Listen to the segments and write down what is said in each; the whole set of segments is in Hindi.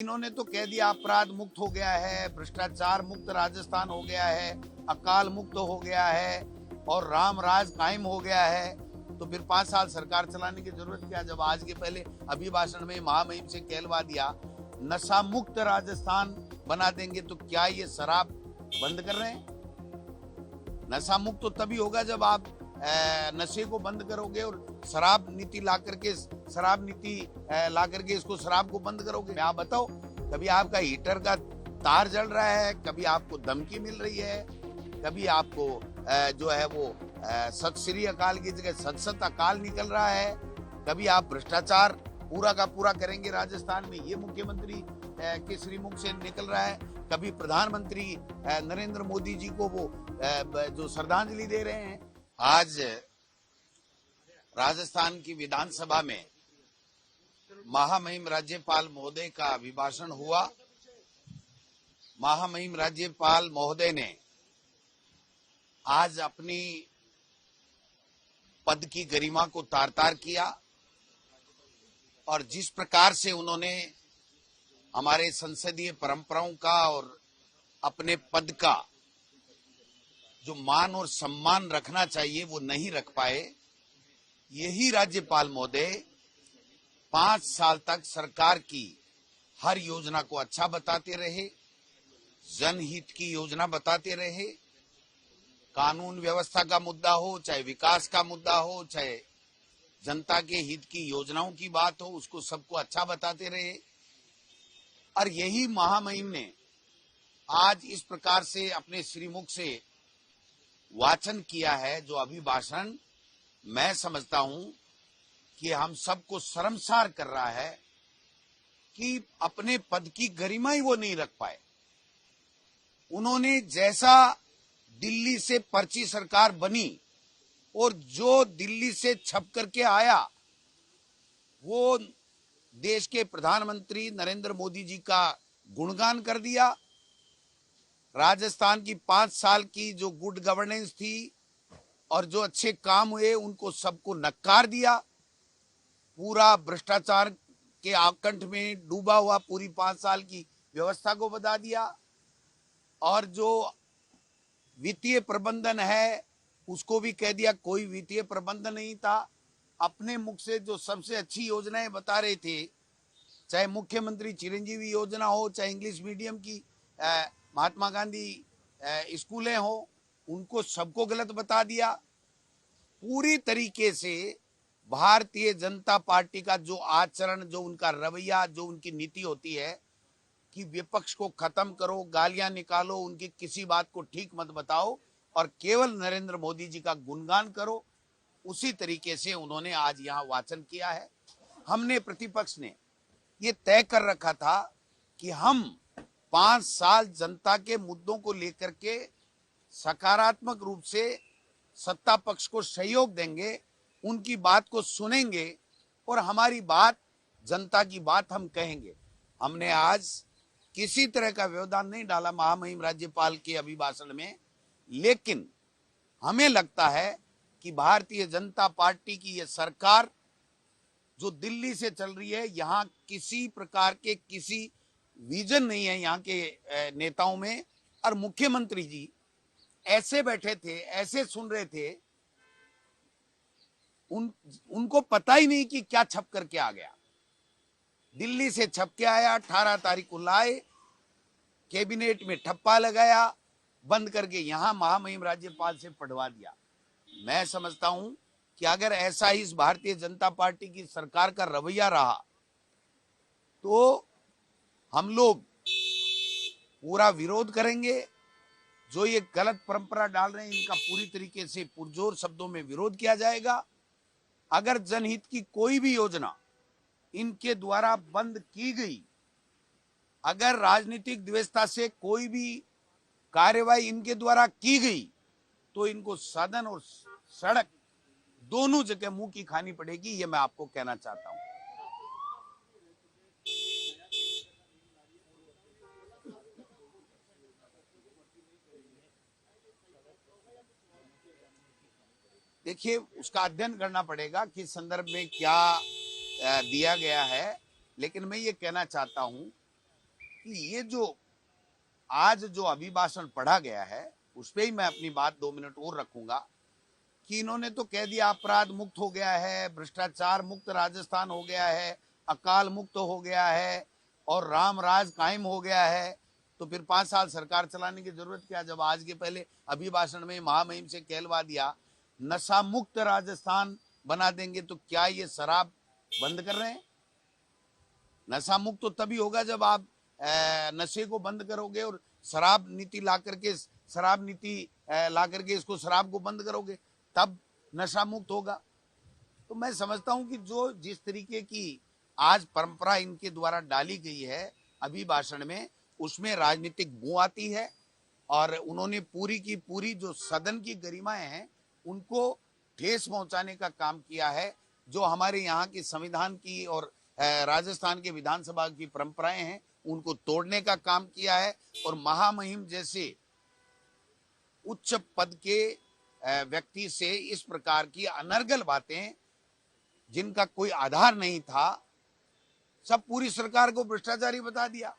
इन्होंने तो कह दिया अपराध मुक्त हो गया है, भ्रष्टाचार मुक्त राजस्थान हो गया है, अकाल मुक्त हो गया है और राम राज कायम हो गया है। तो फिर 5 साल सरकार चलाने की जरूरत क्या, जब आज के पहले अभिभाषण में महामहिम से कहलवा दिया नशा मुक्त राजस्थान बना देंगे। तो क्या ये शराब बंद कर रहे हैं? नशा मुक्त तो तभी होगा जब आप नशे को बंद करोगे और शराब नीति ला करके इसको शराब को बंद करोगे। आप बताओ, कभी आपका हीटर का तार जल रहा है, कभी आपको धमकी मिल रही है, कभी आपको जो है वो सत श्री अकाल की जगह सत सत अकाल निकल रहा है, कभी आप भ्रष्टाचार पूरा का पूरा करेंगे राजस्थान में, ये मुख्यमंत्री के श्रीमुख से निकल रहा है। कभी प्रधानमंत्री नरेंद्र मोदी जी को वो जो श्रद्धांजलि दे रहे हैं। आज राजस्थान की विधानसभा में महामहिम राज्यपाल महोदय का अभिभाषण हुआ। महामहिम राज्यपाल महोदय ने आज अपनी पद की गरिमा को तार तार किया और जिस प्रकार से उन्होंने हमारे संसदीय परंपराओं का और अपने पद का जो मान और सम्मान रखना चाहिए वो नहीं रख पाए। यही राज्यपाल महोदय 5 साल तक सरकार की हर योजना को अच्छा बताते रहे, जनहित की योजना बताते रहे, कानून व्यवस्था का मुद्दा हो, चाहे विकास का मुद्दा हो, चाहे जनता के हित की योजनाओं की बात हो, उसको सबको अच्छा बताते रहे। और यही महामहिम ने आज इस प्रकार से अपने श्रीमुख से वाचन किया है, जो अभिभाषण मैं समझता हूं कि हम सबको शर्मसार कर रहा है कि अपने पद की गरिमा ही वो नहीं रख पाए। उन्होंने जैसा दिल्ली से पर्ची सरकार बनी और जो दिल्ली से छप करके आया वो देश के प्रधानमंत्री नरेंद्र मोदी जी का गुणगान कर दिया। राजस्थान की 5 साल की जो गुड गवर्नेंस थी और जो अच्छे काम हुए उनको सबको नकार दिया। पूरा भ्रष्टाचार के आकंठ में डूबा हुआ पूरी 5 साल की व्यवस्था को बता दिया और जो वित्तीय प्रबंधन है उसको भी कह दिया कोई वित्तीय प्रबंधन नहीं था। अपने मुख से जो सबसे अच्छी योजनाएं बता रहे थे, चाहे मुख्यमंत्री चिरंजीवी योजना हो, चाहे इंग्लिश मीडियम की महात्मा गांधी स्कूलें हो, उनको सबको गलत बता दिया। पूरी तरीके से भारतीय जनता पार्टी का जो आचरण, जो उनका रवैया, जो उनकी नीति होती है कि विपक्ष को खत्म करो, गालियां निकालो, उनकी किसी बात को ठीक मत बताओ और केवल नरेंद्र मोदी जी का गुणगान करो, उसी तरीके से उन्होंने आज यहाँ वाचन किया है। हमने प्रतिपक्ष ने ये तय कर रखा था कि हम 5 साल जनता के मुद्दों को लेकर के सकारात्मक रूप से सत्ता पक्ष को सहयोग देंगे, उनकी बात को सुनेंगे और हमारी बात, जनता की बात हम कहेंगे। हमने आज किसी तरह का व्यवधान नहीं डाला महामहिम राज्यपाल के अभिभाषण में, लेकिन हमें लगता है कि भारतीय जनता पार्टी की यह सरकार जो दिल्ली से चल रही है, यहाँ किसी प्रकार के किसी विजन नहीं है यहाँ के नेताओं में। और मुख्यमंत्री जी ऐसे बैठे थे, ऐसे सुन रहे थे, उनको पता ही नहीं कि क्या छप करके आ गया। दिल्ली से छप के आया, 18 तारीख को लाए, कैबिनेट में ठप्पा लगाया, बंद करके यहां महामहिम राज्यपाल से पढ़वा दिया। मैं समझता हूं कि अगर ऐसा ही इस भारतीय जनता पार्टी की सरकार का रवैया रहा तो हम लोग पूरा विरोध करेंगे। जो ये गलत परंपरा डाल रहे हैं इनका पूरी तरीके से पुरजोर शब्दों में विरोध किया जाएगा। अगर जनहित की कोई भी योजना इनके द्वारा बंद की गई, अगर राजनीतिक द्वेषता से कोई भी कार्यवाही इनके द्वारा की गई, तो इनको सदन और सड़क दोनों जगह मुंह की खानी पड़ेगी। ये मैं आपको कहना चाहता हूं। देखिए, उसका अध्ययन करना पड़ेगा किस संदर्भ में क्या दिया गया है, लेकिन मैं ये कहना चाहता हूं कि ये जो आज जो अभिभाषण पढ़ा गया है उस पर ही मैं अपनी बात 2 मिनट और रखूंगा कि इन्होंने तो कह दिया अपराध मुक्त हो गया है, भ्रष्टाचार मुक्त राजस्थान हो गया है, अकाल मुक्त हो गया है और राम राज कायम हो गया है। तो फिर 5 साल सरकार चलाने की जरूरत क्या, जब आज के पहले अभिभाषण में महामहिम से कहलवा दिया नशा मुक्त राजस्थान बना देंगे। तो क्या ये शराब बंद कर रहे हैं? नशा मुक्त तो तभी होगा जब आप नशे को बंद करोगे और शराब नीति ला करके इसको शराब को बंद करोगे, तब नशा मुक्त होगा। तो मैं समझता हूं कि जो जिस तरीके की आज परंपरा इनके द्वारा डाली गई है अभिभाषण में, उसमें राजनीतिक बू आती है और उन्होंने पूरी की पूरी जो सदन की गरिमाएं हैं उनको ठेस पहुंचाने का काम किया है। जो हमारे यहाँ की संविधान की और राजस्थान के विधानसभा की परंपराएं हैं उनको तोड़ने का काम किया है और महामहिम जैसे उच्च पद के व्यक्ति से इस प्रकार की अनर्गल बातें जिनका कोई आधार नहीं था, सब पूरी सरकार को भ्रष्टाचारी बता दिया।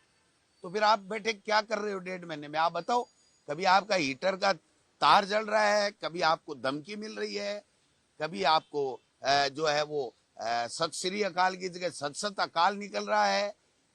तो फिर आप बैठे क्या कर रहे हो 1.5 महीने में? आप बताओ, कभी आपका हीटर का तार जल रहा है, कभी आपको धमकी मिल रही है, कभी आपको जो है वो सत श्री अकाल की जगह सत अकाल निकल रहा है,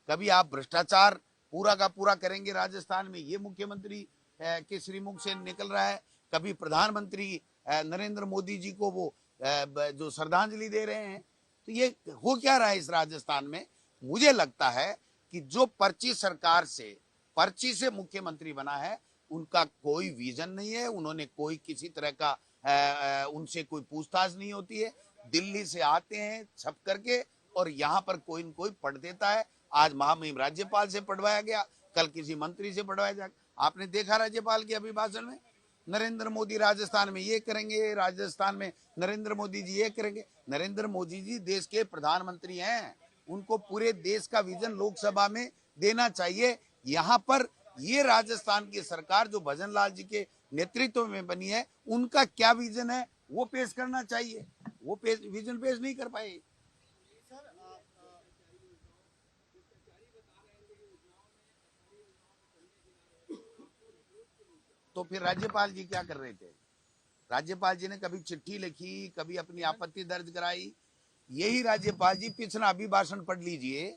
कभी आप भ्रष्टाचार पूरा का पूरा करेंगे राजस्थान में, ये मुख्यमंत्री के श्रीमुख से निकल रहा है, कभी प्रधानमंत्री नरेंद्र मोदी जी को वो जो श्रद्धांजलि दे रहे हैं। तो ये हो क्या रहा है इस राजस्थान में? मुझे लगता है कि जो पर्ची सरकार से पर्ची से मुख्यमंत्री बना है उनका कोई विजन नहीं है, उन्होंने कोई किसी तरह का उनसे कोई पूछताछ नहीं होती है। दिल्ली से आते हैं छप करके और यहाँ पर कोई न कोई पढ़ देता है। आज महामहिम राज्यपाल से पढ़वाया गया, कल किसी मंत्री से पढ़वाया जाएगा। आपने देखा राज्यपाल के अभिभाषण में नरेंद्र मोदी राजस्थान में ये करेंगे, राजस्थान में नरेंद्र मोदी जी ये करेंगे। नरेंद्र मोदी जी देश के प्रधानमंत्री हैं, उनको पूरे देश का विजन लोकसभा में देना चाहिए। यहाँ पर ये राजस्थान की सरकार जो भजन लाल जी के नेतृत्व में बनी है उनका क्या विजन है वो पेश करना चाहिए। वो विजन पेश नहीं कर पाए। तो फिर राज्यपाल जी क्या कर रहे थे? राज्यपाल जी ने कभी चिट्ठी लिखी, कभी अपनी आपत्ति दर्ज कराई। यही राज्यपाल जी पिछला अभिभाषण पढ़ लीजिए,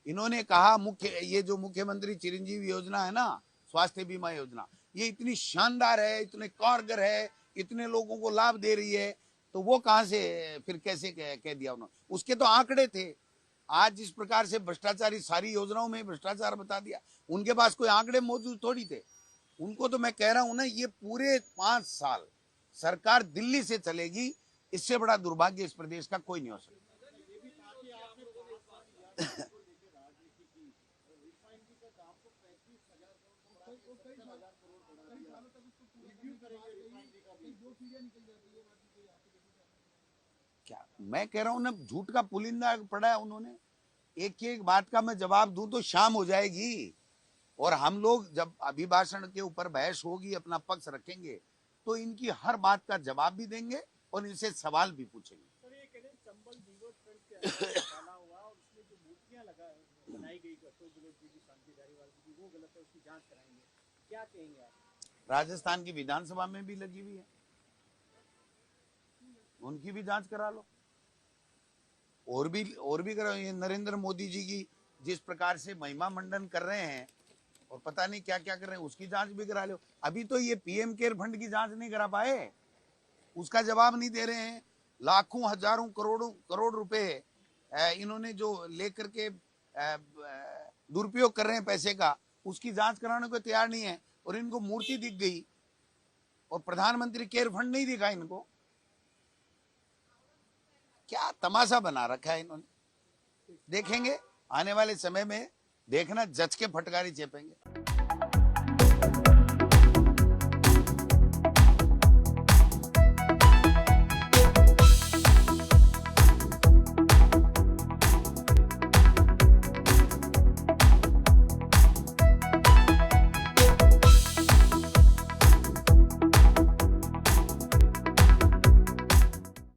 इन्होंने कहा ये जो मुख्यमंत्री चिरंजीवी योजना है ना, स्वास्थ्य बीमा योजना, ये इतनी शानदार है, इतने कारगर है, इतने लोगों को लाभ दे रही है, तो वो कहां से फिर कैसे कह दिया उन्होंने? उसके तो आंकड़े थे। आज जिस प्रकार से भ्रष्टाचारी सारी योजनाओं में भ्रष्टाचार बता दिया, उनके पास कोई आंकड़े मौजूद थोड़ी थे। उनको तो मैं कह रहा हूं ना, ये पूरे 5 साल सरकार दिल्ली से चलेगी, इससे बड़ा दुर्भाग्य इस प्रदेश का कोई नहीं हो सकता। क्या मैं कह रहा हूं ना, झूठ का पुलिंदा पड़ा है उन्होंने। एक एक बात का मैं जवाब दूं तो शाम हो जाएगी और हम लोग जब अभिभाषण के ऊपर बहस होगी, अपना पक्ष रखेंगे, तो इनकी हर बात का जवाब भी देंगे और इनसे सवाल भी पूछेंगे। सर, ये कह रहे चंबल रिवर फ्रंट के डाला हुआ और उसमें जो मूर्तियां बनाई गई अशोक गहलोत जी की, शांति धारीवाल जी की, वो गलत है, उसकी जांच कराएंगे, क्या कहेंगे आप? राजस्थान की विधानसभा में भी लगी हुई है, उनकी भी जांच करा लो और भी करो। ये नरेंद्र मोदी जी की जिस प्रकार से महिमा मंडन कर रहे हैं और पता नहीं क्या क्या कर रहे हैं, उसकी जांच भी करा लो। अभी तो ये पीएम केयर फंड की जांच नहीं करा पाए, उसका जवाब नहीं दे रहे हैं। लाखों हजारों करोड़ रुपए इन्होंने जो लेकर के दुरुपयोग कर रहे हैं पैसे का, उसकी जांच कराने को तैयार नहीं है। और इनको मूर्ति दिख गई और प्रधानमंत्री केयर फंड नहीं दिखा इनको। क्या तमाशा बना रखा है इन्होंने। देखेंगे आने वाले समय में, देखना जच के फटकारी चेपेंगे।